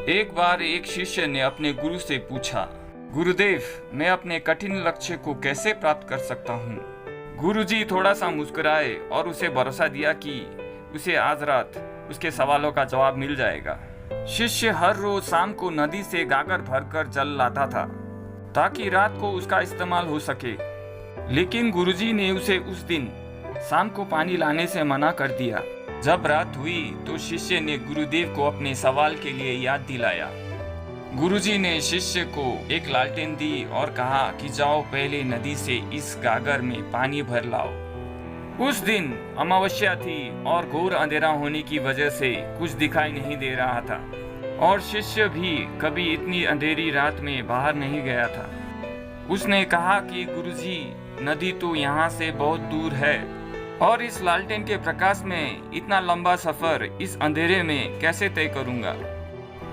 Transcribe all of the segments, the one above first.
एक बार एक शिष्य ने अपने गुरु से पूछा, गुरुदेव, मैं अपने कठिन लक्ष्य को कैसे प्राप्त कर सकता हूँ? गुरुजी थोड़ा सा मुस्कुराए और उसे भरोसा दिया कि उसे आज रात उसके सवालों का जवाब मिल जाएगा। शिष्य हर रोज शाम को नदी से गागर भरकर जल लाता था ताकि रात को उसका इस्तेमाल हो सके, लेकिन गुरुजी ने उसे उस दिन शाम को पानी लाने से मना कर दिया। जब रात हुई तो शिष्य ने गुरुदेव को अपने सवाल के लिए याद दिलाया। गुरुजी ने शिष्य को एक लालटेन दी और कहा कि जाओ पहले नदी से इस गागर में पानी भर लाओ। उस दिन अमावस्या थी और घोर अंधेरा होने की वजह से कुछ दिखाई नहीं दे रहा था और शिष्य भी कभी इतनी अंधेरी रात में बाहर नहीं गया था। उसने कहा कि गुरुजी, नदी तो यहाँ से बहुत दूर है और इस लालटेन के प्रकाश में इतना लंबा सफर इस अंधेरे में कैसे तय करूंगा?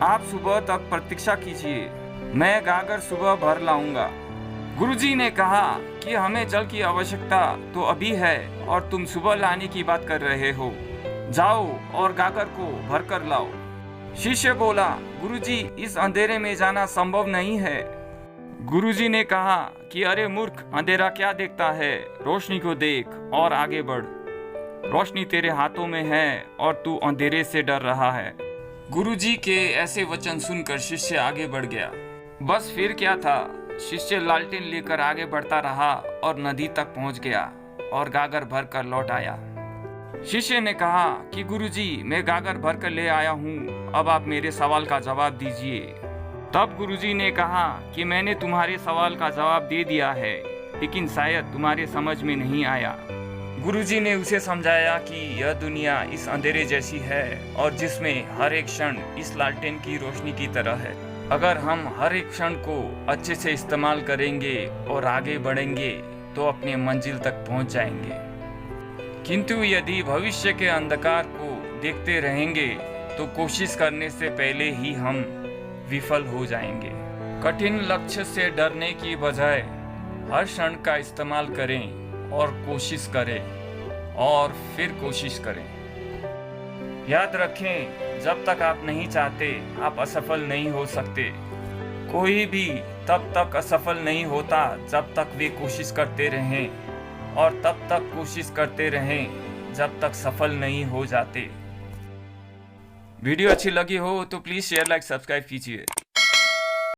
आप सुबह तक प्रतीक्षा कीजिए, मैं गागर सुबह भर लाऊंगा। गुरुजी ने कहा कि हमें जल की आवश्यकता तो अभी है और तुम सुबह लाने की बात कर रहे हो। जाओ और गागर को भर कर लाओ। शिष्य बोला, गुरुजी, इस अंधेरे में जाना संभव नहीं है। गुरुजी ने कहा कि अरे मूर्ख, अंधेरा क्या देखता है, रोशनी को देख और आगे बढ़। रोशनी तेरे हाथों में है और तू अंधेरे से डर रहा है। गुरुजी के ऐसे वचन सुनकर शिष्य आगे बढ़ गया। बस फिर क्या था, शिष्य लालटेन लेकर आगे बढ़ता रहा और नदी तक पहुंच गया और गागर भर कर लौट आया। शिष्य ने कहा कि गुरुजी, मैं गागर भर कर ले आया हूँ, अब आप मेरे सवाल का जवाब दीजिए। तब गुरुजी ने कहा कि मैंने तुम्हारे सवाल का जवाब दे दिया है, लेकिन शायद तुम्हारे समझ में नहीं आया। गुरुजी ने उसे समझाया कि यह दुनिया इस अंधेरे जैसी है और जिसमें हर एक क्षण इस लालटेन की रोशनी की तरह है। अगर हम हर एक क्षण को अच्छे से इस्तेमाल करेंगे और आगे बढ़ेंगे तो अपने मंजिल तक पहुंच जाएंगे, किंतु यदि भविष्य के अंधकार को देखते रहेंगे तो कोशिश करने से पहले ही हम विफल हो जाएंगे। कठिन लक्ष्य से डरने की बजाय हर क्षण का इस्तेमाल करें और कोशिश करें और फिर कोशिश करें। याद रखें, जब तक आप नहीं चाहते आप असफल नहीं हो सकते। कोई भी तब तक असफल नहीं होता जब तक वे कोशिश करते रहें और तब तक कोशिश करते रहें जब तक सफल नहीं हो जाते। वीडियो अच्छी लगी हो तो प्लीज़ शेयर, लाइक, सब्सक्राइब कीजिए।